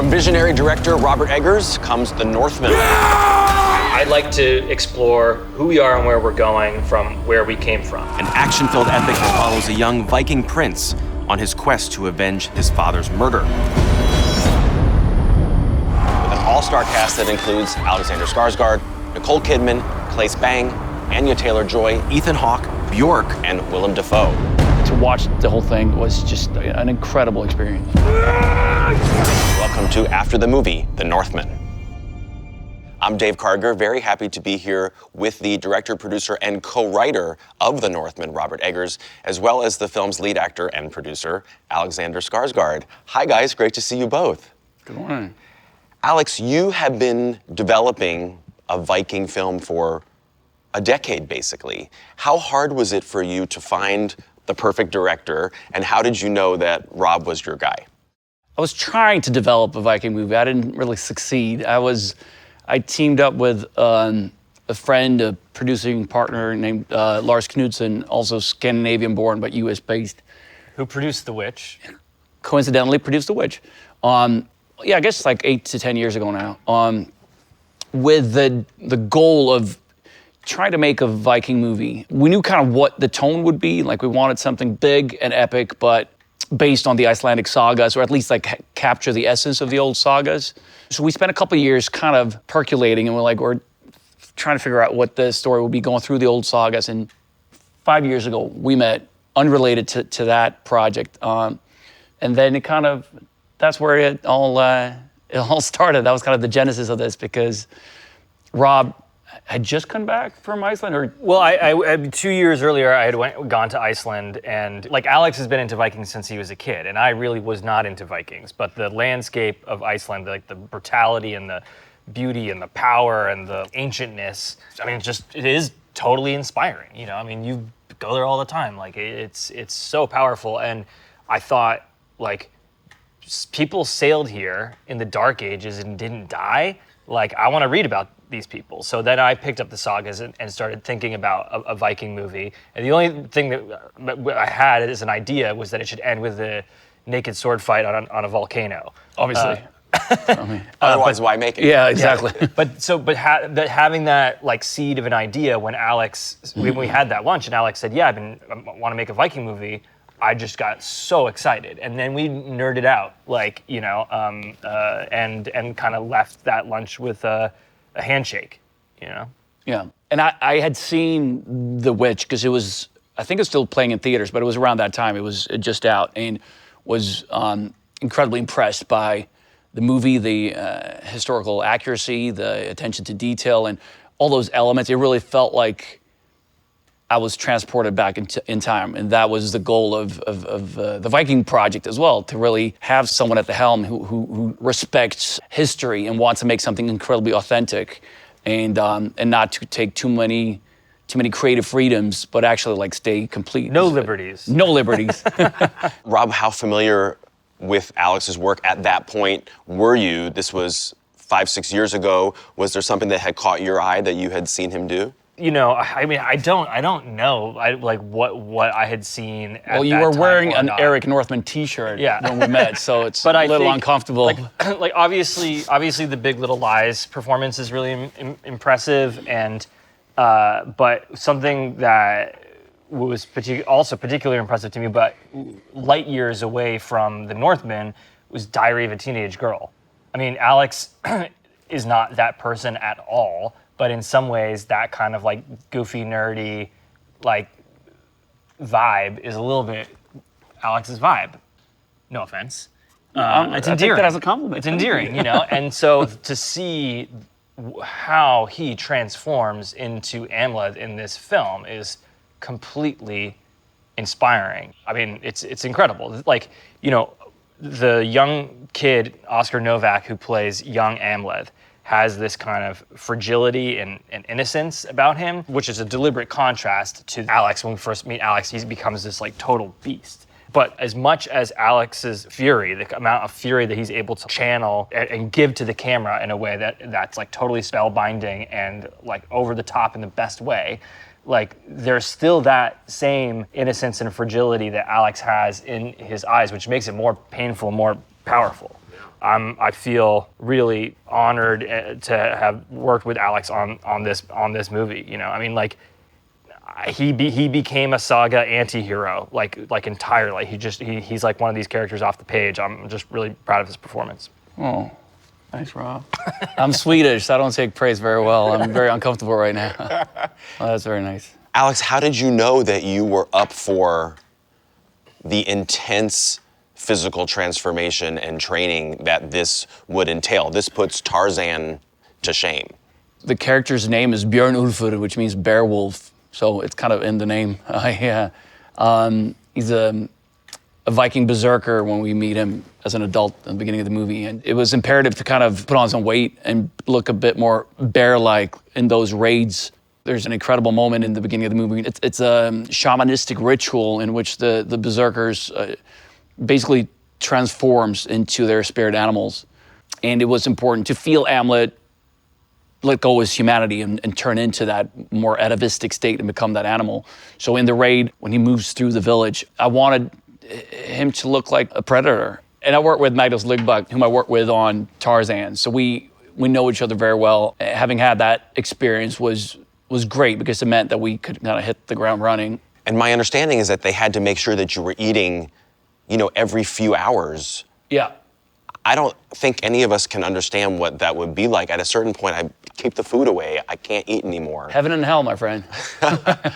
From visionary director Robert Eggers comes The Northman. I'd like to explore who we are and where we're going from where we came from. An action-filled epic that follows a young Viking prince on his quest to avenge his father's murder. With an all-star cast that includes Alexander Skarsgård, Nicole Kidman, Claes Bang, Anya Taylor-Joy, Ethan Hawke, Bjork, and Willem Dafoe. To watch the whole thing was just an incredible experience. Welcome to After the Movie, The Northman. I'm Dave Karger, very happy to be here with the director, producer, and co-writer of The Northman, Robert Eggers, as well as the film's lead actor and producer, Alexander Skarsgård. Hi guys, great to see you both. Good morning. Alex, you have been developing a Viking film for a decade, basically. How hard was it for you to find the perfect director, and how did you know that Rob was your guy? I was trying to develop a Viking movie. I didn't really succeed. I teamed up with a friend, a producing partner named Lars Knudsen, also Scandinavian-born but U.S.-based. Who produced The Witch? Coincidentally produced The Witch. I guess like 8 to 10 years ago now. With the goal of trying to make a Viking movie. We knew kind of what the tone would be. Like, we wanted something big and epic, but based on the Icelandic sagas, or at least like capture the essence of the old sagas. So we spent a couple of years kind of percolating, and we're trying to figure out what the story would be going through the old sagas. And 5 years ago, we met, unrelated to that project. And then that's where it all started. That was kind of the genesis of this, because Rob had just come back from Iceland, or? Well, I 2 years earlier, I had gone to Iceland, and like Alex has been into Vikings since he was a kid, and I really was not into Vikings, but the landscape of Iceland, like the brutality and the beauty and the power and the ancientness, I mean, it is totally inspiring, you know? I mean, you go there all the time, like it's so powerful, and I thought, like, people sailed here in the Dark Ages and didn't die. Like, I want to read about these people. So then I picked up the sagas and started thinking about a Viking movie. And the only thing that I had as an idea was that it should end with a naked sword fight on a volcano. Obviously. Otherwise, why make it? Yeah, exactly. Yeah. But having that like seed of an idea when when we had that lunch and Alex said, yeah, I want to make a Viking movie, I just got so excited, and then we nerded out, like, you know, and kind of left that lunch with a handshake, you know. Yeah, and I had seen The Witch because I think it was still playing in theaters, but it was around that time. It was just out, and was incredibly impressed by the movie, the historical accuracy, the attention to detail, and all those elements. It really felt like I was transported back in time, and that was the goal of the Viking project as well, to really have someone at the helm who respects history and wants to make something incredibly authentic, and not to take too many creative freedoms, but actually like stay complete. No liberties. No liberties. Rob, how familiar with Alex's work at that point were you? This was 5-6 years ago. Was there something that had caught your eye that you had seen him do? You know, I mean, I don't know. What I had seen. Well, you were wearing an Eric Northman T-shirt when we met, so it's a little uncomfortable. Like obviously, the Big Little Lies performance is really impressive, and but something that was also particularly impressive to me, but light years away from The Northman, was Diary of a Teenage Girl. I mean, Alex is not that person at all. But in some ways, that kind of like goofy, nerdy, like vibe is a little bit Alex's vibe. No offense. It's endearing. I take that as a compliment. It's endearing, you know. And so to see how he transforms into Amleth in this film is completely inspiring. I mean, it's incredible. Like, you know, the young kid Oscar Novak who plays young Amleth has this kind of fragility and innocence about him, which is a deliberate contrast to Alex. When we first meet Alex, he becomes this like total beast. But as much as Alex's fury, the amount of fury that he's able to channel and give to the camera in a way that's like totally spellbinding and like over the top in the best way, like there's still that same innocence and fragility that Alex has in his eyes, which makes it more painful, more powerful. I feel really honored to have worked with Alex on this movie. You know, I mean, like he became a Saga anti-hero, like entirely. He's like one of these characters off the page. I'm just really proud of his performance. Oh, thanks, Rob. I'm Swedish, so I don't take praise very well. I'm very uncomfortable right now. Well, that's very nice. Alex, how did you know that you were up for the intense physical transformation and training that this would entail? This puts Tarzan to shame. The character's name is Björn Ulfur, which means bear wolf. So it's kind of in the name. He's a Viking berserker when we meet him as an adult in the beginning of the movie. And it was imperative to kind of put on some weight and look a bit more bear-like in those raids. There's an incredible moment in the beginning of the movie. It's a shamanistic ritual in which the berserkers basically transforms into their spirit animals. And it was important to feel Amlet let go of his humanity and turn into that more atavistic state and become that animal. So in the raid, when he moves through the village, I wanted him to look like a predator. And I worked with Magnus Lygbach, whom I worked with on Tarzan. So we know each other very well. Having had that experience was great because it meant that we could kind of hit the ground running. And my understanding is that they had to make sure that you were eating, you know, every few hours. Yeah. I don't think any of us can understand what that would be like. At a certain point, I keep the food away. I can't eat anymore. Heaven and hell, my friend.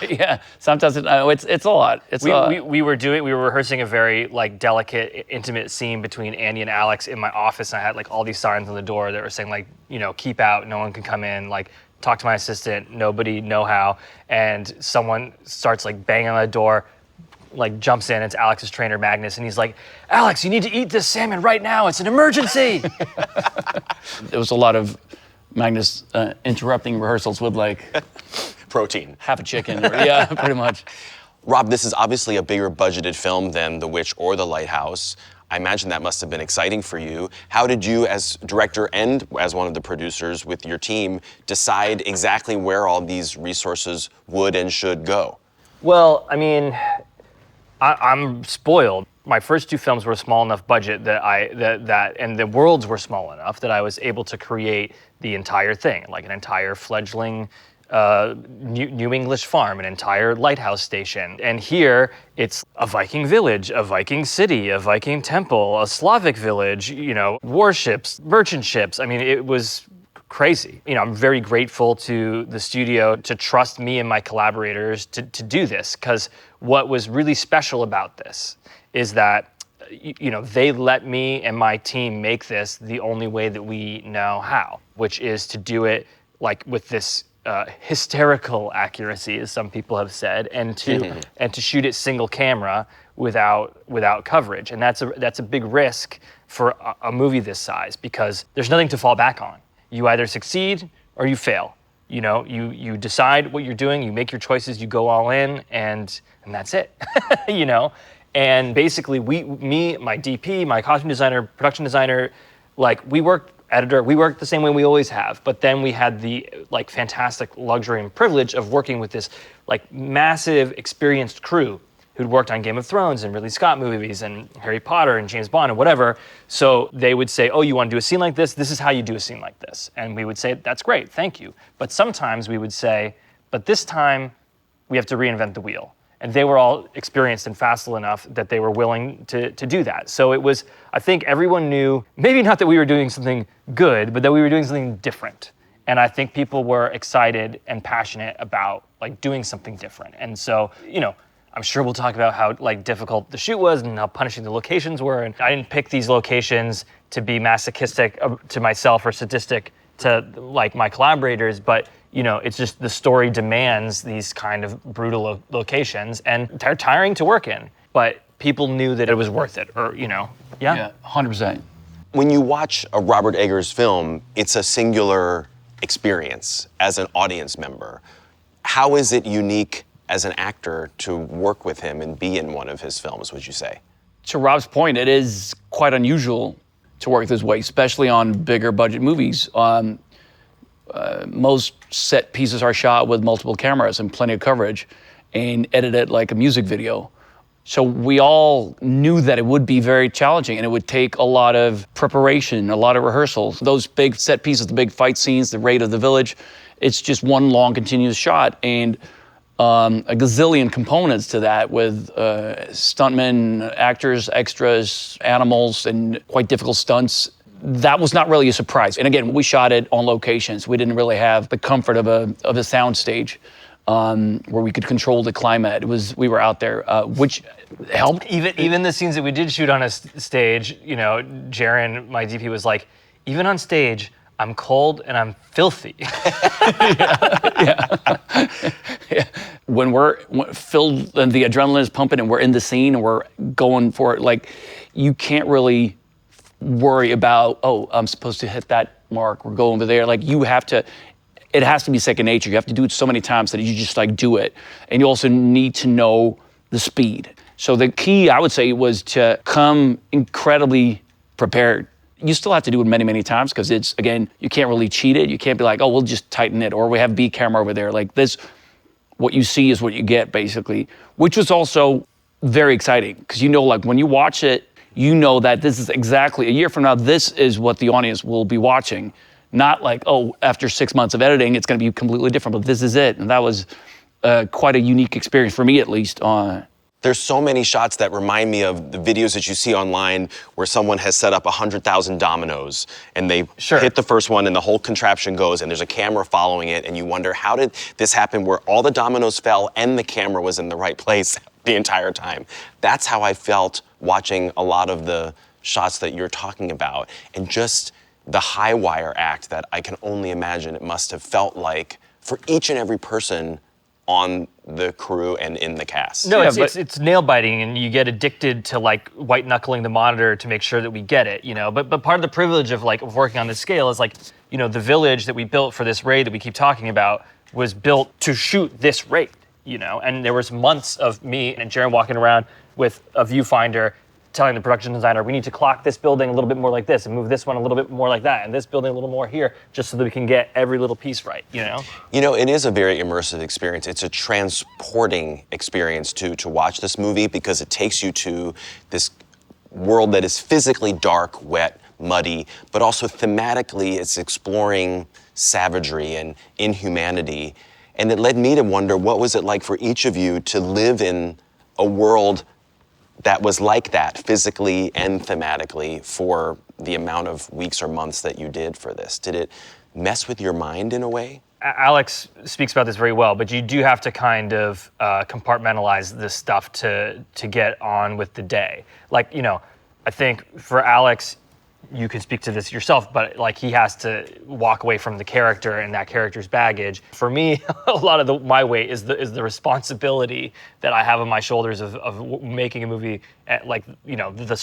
Yeah, sometimes it's a lot. We were rehearsing a very like delicate, intimate scene between Andy and Alex in my office, and I had like all these signs on the door that were saying like, you know, keep out, no one can come in, like talk to my assistant, nobody know how, and someone starts like banging on the door, like jumps in, it's Alex's trainer Magnus, and he's like, Alex, you need to eat this salmon right now, it's an emergency. There was a lot of Magnus interrupting rehearsals with like Protein. half a chicken. Yeah, pretty much. Rob, this is obviously a bigger budgeted film than The Witch or The Lighthouse. I imagine that must have been exciting for you. How did you, as director and as one of the producers with your team, decide exactly where all these resources would and should go? Well, I mean, I'm spoiled. My first two films were a small enough budget that and the worlds were small enough that I was able to create the entire thing, like an entire fledgling New English farm, an entire lighthouse station. And here, it's a Viking village, a Viking city, a Viking temple, a Slavic village, you know, warships, merchant ships. I mean, it was crazy. You know, I'm very grateful to the studio to trust me and my collaborators to do this, because what was really special about this is that, you know, they let me and my team make this the only way that we know how, which is to do it like with this hysterical accuracy, as some people have said, and to shoot it single camera without coverage. And that's a big risk for a movie this size, because there's nothing to fall back on. You either succeed or you fail. You know, you decide what you're doing, you make your choices, you go all in, and that's it. You know? And basically me, my DP, my costume designer, production designer, like we worked the same way we always have, but then we had the like fantastic luxury and privilege of working with this like massive experienced crew who'd worked on Game of Thrones and Ridley Scott movies and Harry Potter and James Bond and whatever. So they would say, oh, you want to do a scene like this? This is how you do a scene like this. And we would say, that's great, thank you. But sometimes we would say, but this time we have to reinvent the wheel. And they were all experienced and facile enough that they were willing to do that. So it was, I think everyone knew, maybe not that we were doing something good, but that we were doing something different. And I think people were excited and passionate about like doing something different. And so, you know, I'm sure we'll talk about how like difficult the shoot was and how punishing the locations were. And I didn't pick these locations to be masochistic to myself or sadistic to like my collaborators, but you know, it's just the story demands these kind of brutal locations, and they're tiring to work in. But people knew that it was worth it, or you know, Yeah, 100%. When you watch a Robert Eggers film, it's a singular experience as an audience member. How is it unique as an actor to work with him and be in one of his films, would you say? To Rob's point, it is quite unusual to work this way, especially on bigger budget movies. Most set pieces are shot with multiple cameras and plenty of coverage and edited like a music video. So we all knew that it would be very challenging and it would take a lot of preparation, a lot of rehearsals. Those big set pieces, the big fight scenes, the raid of the village, it's just one long continuous shot. And a gazillion components to that with stuntmen, actors, extras, animals, and quite difficult stunts. That was not really a surprise. And again, we shot it on locations. We didn't really have the comfort of a sound stage where we could control the climate. We were out there, which helped. Even the scenes that we did shoot on a stage, you know, Jaron, my DP, was like, even on stage, I'm cold and I'm filthy. Yeah. When we're filled and the adrenaline is pumping and we're in the scene and we're going for it, like, you can't really worry about, oh, I'm supposed to hit that mark, we're going over there. Like, it has to be second nature. You have to do it so many times that you just like do it. And you also need to know the speed. So the key, I would say, was to come incredibly prepared. You still have to do it many, many times because it's, again, you can't really cheat it. You can't be like, oh, we'll just tighten it, or we have B camera over there. Like this, what you see is what you get, basically, which was also very exciting because, you know, like when you watch it, you know that this is exactly, a year from now, this is what the audience will be watching. Not like, oh, after 6 months of editing, it's going to be completely different, but this is it. And that was quite a unique experience for me, at least. There's so many shots that remind me of the videos that you see online where someone has set up 100,000 dominoes and they hit the first one and the whole contraption goes and there's a camera following it and you wonder, how did this happen where all the dominoes fell and the camera was in the right place the entire time? That's how I felt watching a lot of the shots that you're talking about, and just the high wire act that I can only imagine it must have felt like for each and every person on the crew and in the cast. No, it's nail biting, and you get addicted to like white knuckling the monitor to make sure that we get it, you know. But part of the privilege of working on this scale is, like, you know, the village that we built for this raid that we keep talking about was built to shoot this raid, you know. And there was months of me and Jaron walking around with a viewfinder, telling the production designer, we need to clock this building a little bit more like this and move this one a little bit more like that and this building a little more here, just so that we can get every little piece right, you know? You know, it is a very immersive experience. It's a transporting experience to watch this movie because it takes you to this world that is physically dark, wet, muddy, but also thematically it's exploring savagery and inhumanity. And it led me to wonder, what was it like for each of you to live in a world that was like that, physically and thematically, for the amount of weeks or months that you did for this? Did it mess with your mind in a way? Alex speaks about this very well, but you do have to kind of compartmentalize this stuff to get on with the day. Like, you know, I think for Alex, you can speak to this yourself, but like he has to walk away from the character and that character's baggage. For me, a lot of my weight is the responsibility that I have on my shoulders of making a movie. At, like, you know, the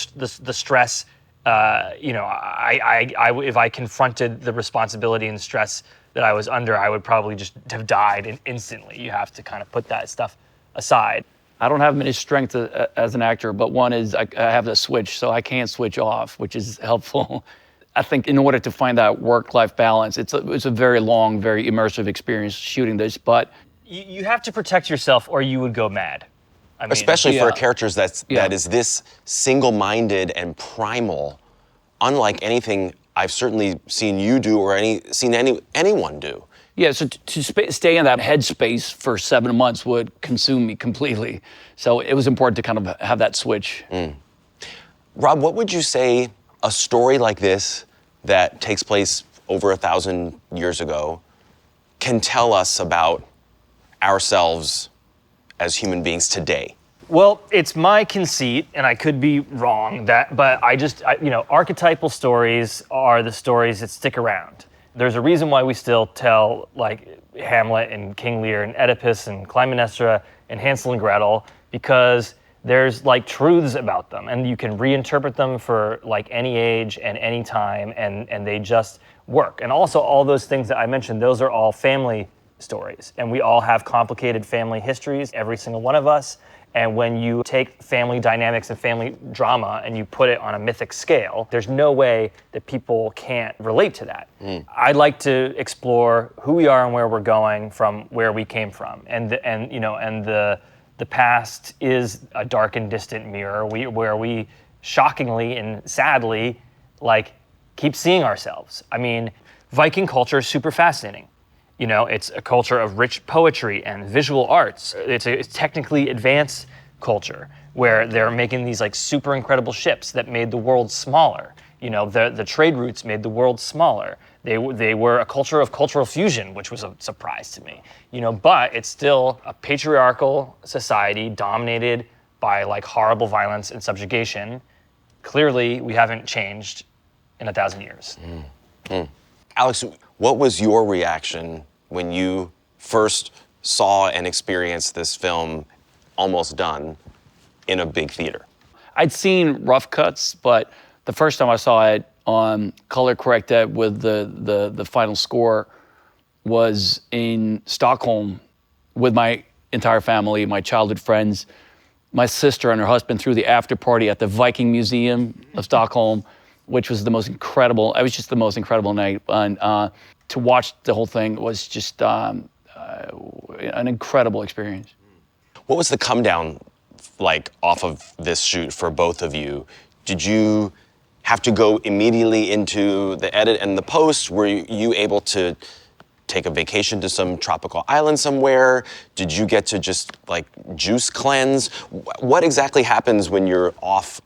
stress. You know, I if I confronted the responsibility and stress that I was under, I would probably just have died instantly. You have to kind of put that stuff aside. I don't have many strengths as an actor, but one is I have the switch, so I can't switch off, which is helpful. I think in order to find that work-life balance, it's a very long, very immersive experience shooting this, but... You have to protect yourself or you would go mad. I mean, especially for a character that is this single-minded and primal, unlike anything I've certainly seen you do or anyone do. Yeah, so to stay in that headspace for 7 months would consume me completely. So it was important to kind of have that switch. Rob, what would you say a story like this that takes place over 1,000 years ago can tell us about ourselves as human beings today? Well, it's my conceit, and I could be wrong, but you know, archetypal stories are the stories that stick around. There's a reason why we still tell, like, Hamlet and King Lear and Oedipus and Clytemnestra and Hansel and Gretel, because there's, like, truths about them, and you can reinterpret them for, like, any age and any time, and they just work. And also, all those things that I mentioned, those are all family stories, and we all have complicated family histories, every single one of us. And when you take family dynamics and family drama and you put it on a mythic scale, there's no way that people can't relate to that. I'd like to explore who we are and where we're going from where we came from, and the the past is a dark and distant mirror where we shockingly and sadly, like, keep seeing ourselves. I mean, Viking culture is super fascinating. You know, it's a culture of rich poetry and visual arts. It's a technically advanced culture where they're making these like super incredible ships that made the world smaller. You know, the trade routes made the world smaller. They were a culture of cultural fusion, which was a surprise to me. You know, but it's still a patriarchal society dominated by like horrible violence and subjugation. Clearly, we haven't changed in 1,000 years. Alex, what was your reaction when you first saw and experienced this film almost done in a big theater? I'd seen rough cuts, but the first time I saw it on color corrected with the final score was in Stockholm with my entire family, my childhood friends. My sister and her husband threw the after party at the Viking Museum of Stockholm, which was the most incredible. It was just the most incredible night. And to watch the whole thing was just an incredible experience. What was the come down like off of this shoot for both of you? Did you have to go immediately into the edit and the post? Were you able to take a vacation to some tropical island somewhere? Did you get to just like juice cleanse? What exactly happens when you're off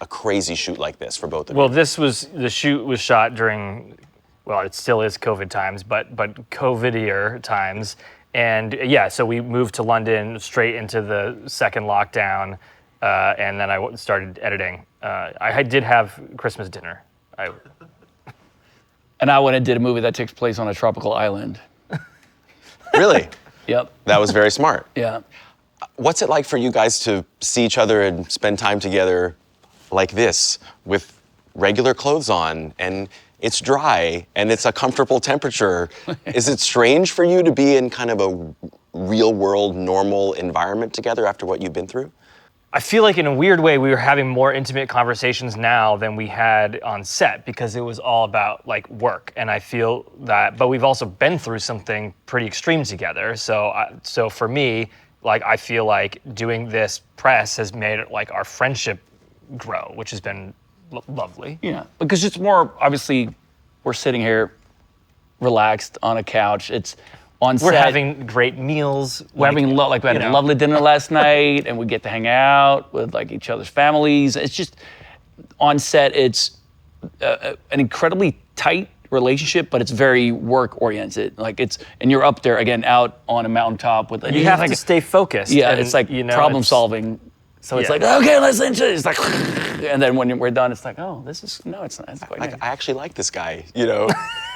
a crazy shoot like this for both of you? Well, the shoot was shot during, well, it still is COVID times, but COVIDier times. And yeah, so we moved to London straight into the second lockdown, and then I started editing. I did have Christmas dinner. And I went and did a movie that takes place on a tropical island. Really? Yep. That was very smart. Yeah. What's it like for you guys to see each other and spend time together like this with regular clothes on, and it's dry and it's a comfortable temperature? Is it strange for you to be in kind of a real world, normal environment together after what you've been through? I feel like in a weird way, we were having more intimate conversations now than we had on set because it was all about like work. And I feel that, but we've also been through something pretty extreme together. So for me, like, I feel like doing this press has made like our friendship grow, which has been lovely. Yeah, because it's more, obviously, we're sitting here relaxed on a couch. It's on set. We're having great meals. We're having we had a lovely dinner last night, and we get to hang out with like each other's families. It's just on set. It's an incredibly tight relationship, but it's very work oriented. Like and you're up there again, out on a mountaintop with. You have to stay focused. Yeah, and, it's like problem solving. So it's like, okay, let's into it. It's like, and then when we're done, it's like, oh, it's not. It's quite nice. I actually like this guy,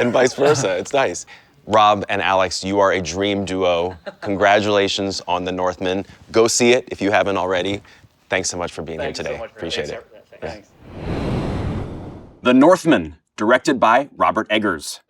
and vice versa. It's nice. Rob and Alex, you are a dream duo. Congratulations on The Northman. Go see it if you haven't already. Thanks so much for being here today. Appreciate it. Thanks. The Northman, directed by Robert Eggers.